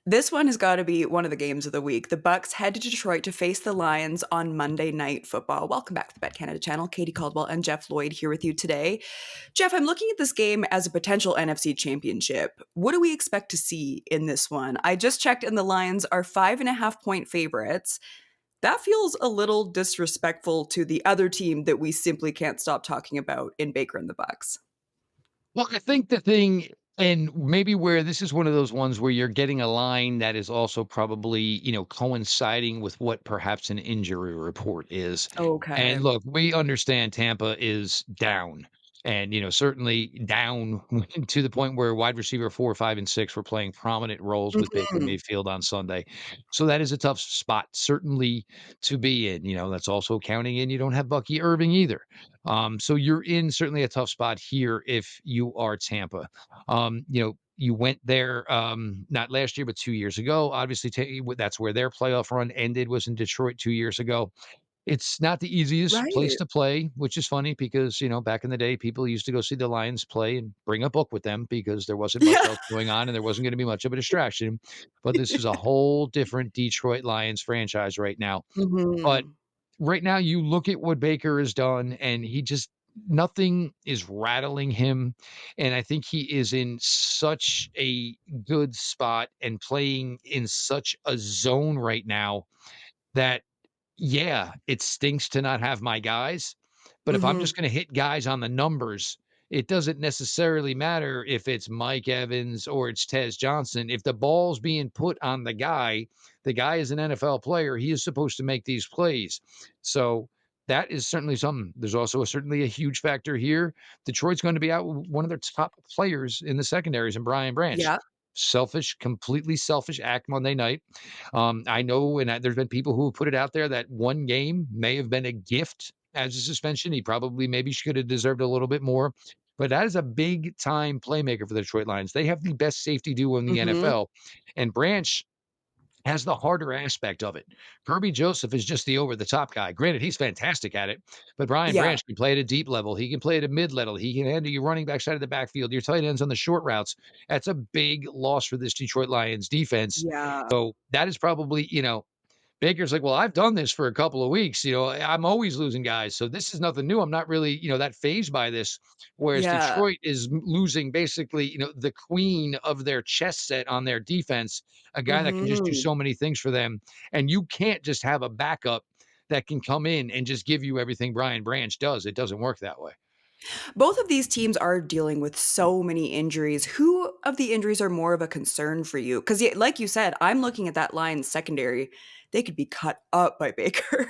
This one has got to be one of the games of the week. The Bucks head to Detroit to face the Lions on Monday Night Football. Welcome back to the BetCanada channel. Katie Caldwell and Jeff Lloyd here with you today. Jeff, I'm looking at this game as a potential NFC championship. What do we expect to see in this one? I just checked, and the Lions are 5.5 point favorites. That feels a little disrespectful to the other team that we simply can't stop talking about in Baker and the Bucks. Well, I think the thing, and maybe where this is one of those ones where you're getting a line that is also probably, coinciding with what perhaps an injury report is. Okay. And look, we understand Tampa is down and, certainly down to the point where wide receiver 4, 5, and 6 were playing prominent roles with Baker Mhm. Mayfield on Sunday. So that is a tough spot, certainly to be in. That's also counting in you don't have Bucky Irving either. So you're in certainly a tough spot here if you are Tampa. You went there not last year, but 2 years ago. Obviously, that's where their playoff run ended. Was in Detroit 2 years ago. It's not the easiest place Right. to play, which is funny because back in the day, people used to go see the Lions play and bring a book with them because there wasn't much Yeah. else going on and there wasn't going to be much of a distraction. But this is a whole different Detroit Lions franchise right now. But Mhm. right now, you look at what Baker has done, and he just nothing is rattling him. And I think he is in such a good spot and playing in such a zone right now that, yeah, it stinks to not have my guys. But if I'm just Mhm. going to hit guys on the numbers, it doesn't necessarily matter if it's Mike Evans or it's Tez Johnson. If the ball's being put on the guy is an NFL player. He is supposed to make these plays. So that is certainly something. There's also certainly a huge factor here. Detroit's going to be out with one of their top players in the secondaries, and Brian Branch. Yeah. Completely selfish act Monday night. I know, and there's been people who have put it out there that one game may have been a gift as a suspension. He probably maybe should have deserved a little bit more. But that is a big time playmaker for the Detroit Lions. They have the best safety duo in the Mhm. NFL, and Branch has the harder aspect of it. Kirby Joseph is just the over the top guy. Granted, he's fantastic at it, but Brian Yeah. Branch can play at a deep level. He can play at a mid level. He can handle your running back side of the backfield, your tight ends on the short routes. That's a big loss for this Detroit Lions defense. Yeah. So that is probably, Baker's like, well, I've done this for a couple of weeks. I'm always losing guys. So this is nothing new. I'm not really, that phased by this. Whereas Yeah. Detroit is losing basically, the queen of their chess set on their defense, a guy that can just do Mhm. so many things for them. And you can't just have a backup that can come in and just give you everything Brian Branch does. It doesn't work that way. Both of these teams are dealing with so many injuries. Who of the injuries are more of a concern for you? Because, like you said, I'm looking at that Lions secondary. They could be cut up by Baker.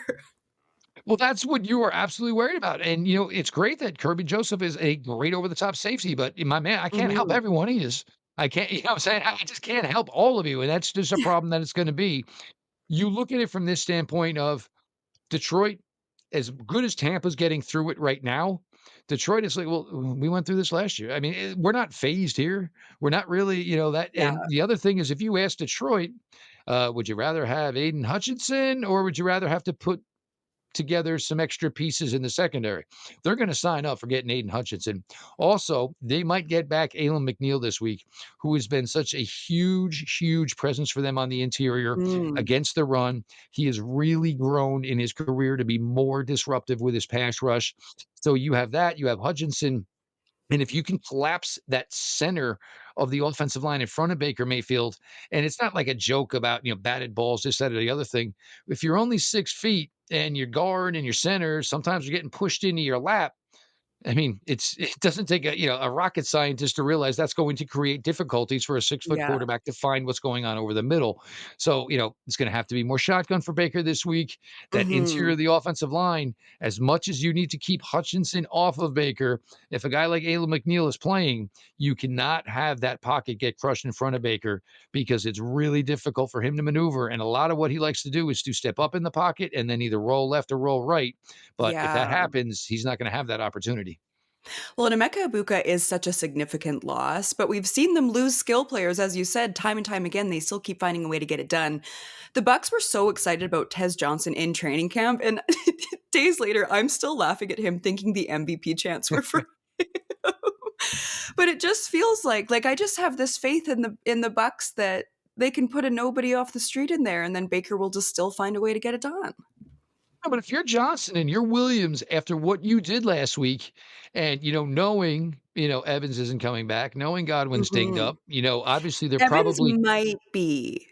Well, that's what you are absolutely worried about. And, it's great that Kirby Joseph is a great over the top safety, but my man, I can't help Mhm. everyone he is. I can't, you know what I'm saying? I just can't help all of you. And that's just a problem that it's going to be. You look at it from this standpoint of Detroit, as good as Tampa's getting through it right now, Detroit is like, well, we went through this last year. I mean, we're not phased here. We're not really, that. Yeah. And the other thing is, if you ask Detroit, would you rather have Aiden Hutchinson or would you rather have to put together some extra pieces in the secondary? They're going to sign up for getting Aiden Hutchinson. Also, they might get back Alan McNeil this week, who has been such a huge, huge presence for them on the interior Mm. against the run. He has really grown in his career to be more disruptive with his pass rush. So you have that. You have Hutchinson, and if you can collapse that center of the offensive line in front of Baker Mayfield, and it's not like a joke about, batted balls, this, that, or the other thing. If you're only 6 feet and your guard and your center, sometimes you're getting pushed into your lap. I mean, it doesn't take a rocket scientist to realize that's going to create difficulties for a 6 foot Yeah. quarterback to find what's going on over the middle. So, it's going to have to be more shotgun for Baker this week. That interior Mhm. of the offensive line, as much as you need to keep Hutchinson off of Baker, if a guy like Ayla McNeil is playing, you cannot have that pocket get crushed in front of Baker because it's really difficult for him to maneuver. And a lot of what he likes to do is to step up in the pocket and then either roll left or roll right. But if that Yeah. happens, he's not going to have that opportunity. Well, Emeka Ibuka is such a significant loss, but we've seen them lose skill players, as you said, time and time again. They still keep finding a way to get it done. The Bucks were so excited about Tez Johnson in training camp, and days later, I'm still laughing at him, thinking the MVP chants were for him. But it just feels like I just have this faith in the Bucks that they can put a nobody off the street in there, and then Baker will just still find a way to get it done. No, but if you're Johnson and you're Williams after what you did last week and, knowing, Evans isn't coming back, knowing Godwin's dinged Mhm. up, obviously they're Evans probably might be,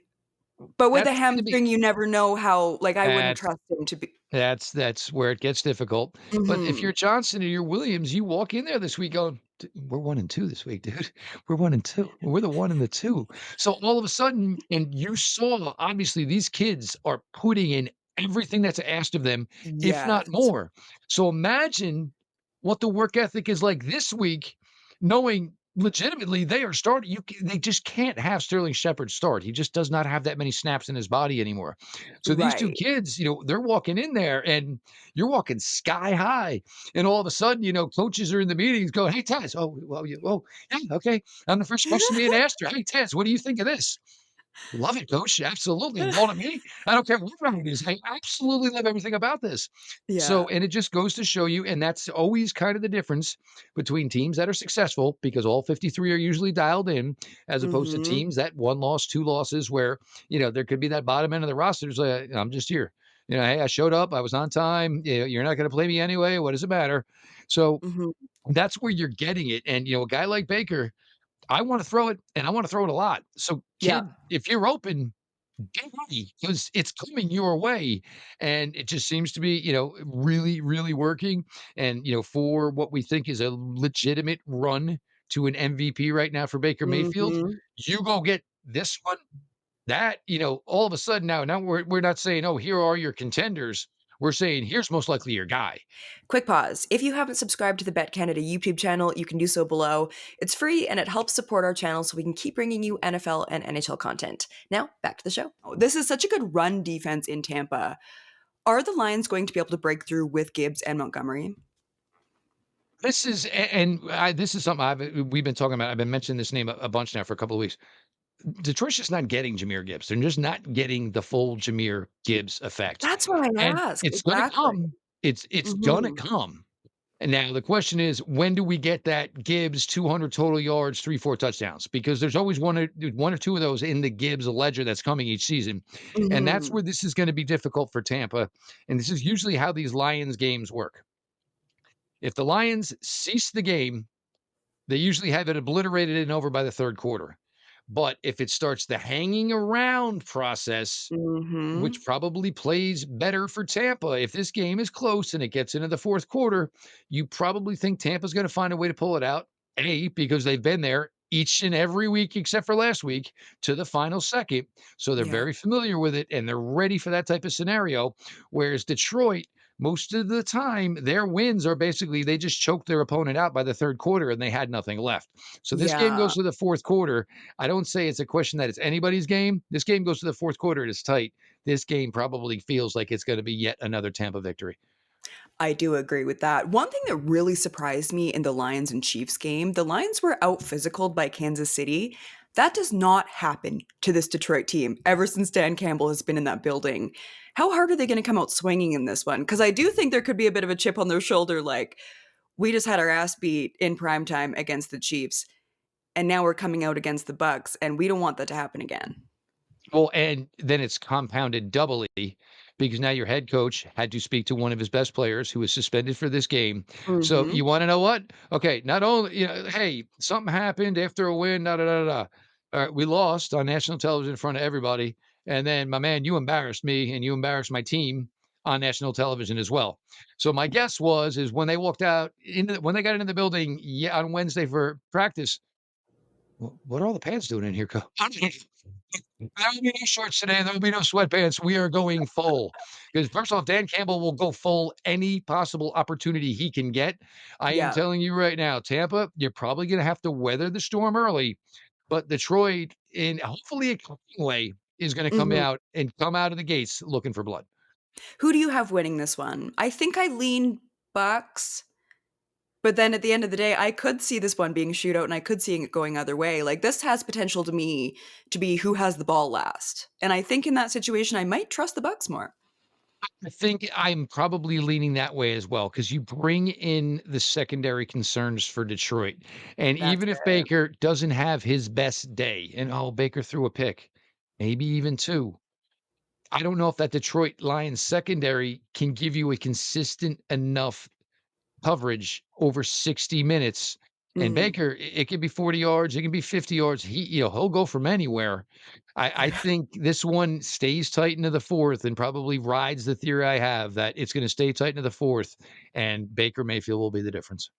but with a that's gonna be hamstring, you never know how like, I wouldn't that's trust him to be. that's where it gets difficult. But if Mhm. you're Johnson or you're Williams, you walk in there this week going, We're 1-2 this week, dude. We're 1-2. We're the 1 and the 2." So all of a sudden, and you saw, obviously, these kids are putting in everything that's asked of them, if not Yes. more. So imagine what the work ethic is like this week, knowing legitimately they are starting. They just can't have Sterling Shepard start. He just does not have that many snaps in his body anymore. So these 2 Right. kids, they're walking in there and you're walking sky high. And all of a sudden, coaches are in the meetings going, "Hey, Taz, oh, well, yeah, okay. I'm the first question being asked her. Hey, Taz, what do you think of this?" "Love it, coach. Absolutely. Ball to me. I don't care what round it is. I absolutely love everything about this." Yeah. So, and it just goes to show you, and that's always kind of the difference between teams that are successful because all 53 are usually dialed in, as opposed to Mhm. teams that one loss, two losses, where, there could be that bottom end of the roster. It's like, I'm just here. Hey, I showed up. I was on time. You're not going to play me anyway. What does it matter? So Mhm. that's where you're getting it. And, a guy like Baker, I want to throw it and I want to throw it a lot. So, Yeah. kid, if you're open, get ready because it's coming your way. And it just seems to be, really, really working. And, for what we think is a legitimate run to an MVP right now for Baker Mayfield, Mhm. you go get this one, that, all of a sudden now we're not saying, oh, here are your contenders. We're saying here's most likely your guy. Quick pause. If you haven't subscribed to the BetCanada YouTube channel, you can do so below. It's free and it helps support our channel so we can keep bringing you NFL and NHL content. Now, back to the show. This is such a good run defense in Tampa. Are the Lions going to be able to break through with Gibbs and Montgomery? This is something we've been talking about. I've been mentioning this name a bunch now for a couple of weeks. Detroit's just not getting Jahmyr Gibbs. They're just not getting the full Jahmyr Gibbs effect, That's why I and asked. it's gonna Exactly. come. It's gonna Mhm. come. And now the question is, when do we get that Gibbs 200 total yards, 3, 4 touchdowns? Because there's always one or two of those in the Gibbs ledger that's coming each season, and that's Mhm. where this is gonna be difficult for Tampa, and this is usually how these Lions games work. If the Lions cease the game, they usually have it obliterated and over by the 3rd quarter. But if it starts the hanging around process, which Mhm. probably plays better for Tampa. If this game is close and it gets into the 4th quarter, you probably think Tampa's gonna find a way to pull it out. A, because they've been there each and every week except for last week to the final second, so they're Yeah. very familiar with it and they're ready for that type of scenario, whereas Detroit, most of the time, their wins are basically they just choked their opponent out by the 3rd quarter and they had nothing left. So this game Yeah. goes to the 4th quarter. I don't say it's a question that it's anybody's game. This game goes to the 4th quarter and it's tight. This game probably feels like it's gonna be yet another Tampa victory. I do agree with that. One thing that really surprised me in the Lions and Chiefs game, the Lions were out physicaled by Kansas City. That does not happen to this Detroit team ever since Dan Campbell has been in that building. How hard are they going to come out swinging in this one? Because I do think there could be a bit of a chip on their shoulder, like, we just had our ass beat in prime time against the Chiefs, and now we're coming out against the Bucks, and we don't want that to happen again. Well, and then it's compounded doubly because now your head coach had to speak to one of his best players who was suspended for this game. So Mhm. you want to know what? Okay, not only, hey, something happened after a win, da da da da. All right, we lost on national television in front of everybody. And then, my man, you embarrassed me and you embarrassed my team on national television as well. So my guess is when they walked out when they got into the building, yeah, on Wednesday for practice, what are all the pants doing in here, coach? There will be no shorts today. There will be no sweatpants. We are going full. Because first off, Dan Campbell will go full any possible opportunity he can get. I am Yeah. telling you right now, Tampa, you're probably going to have to weather the storm early, but Detroit, in hopefully a clean way, is going to Mhm. come out of the gates looking for blood. Who do you have winning this one? I think I lean Bucks. But then at the end of the day, I could see this one being a shootout and I could see it going other way. Like this has potential to me to be who has the ball last. And I think in that situation I might trust the Bucks more. I think I'm probably leaning that way as well because you bring in the secondary concerns for Detroit. And That's even if fair. Baker doesn't have his best day, and oh, Baker threw a pick. maybe even 2. I don't know if that Detroit Lions secondary can give you a consistent enough coverage over 60 minutes. And Mm. Baker, it could be 40 yards, it can be 50 yards. He'll go from anywhere. I think this one stays tight into the 4th and probably rides the theory I have that it's gonna stay tight into the 4th, and Baker Mayfield will be the difference.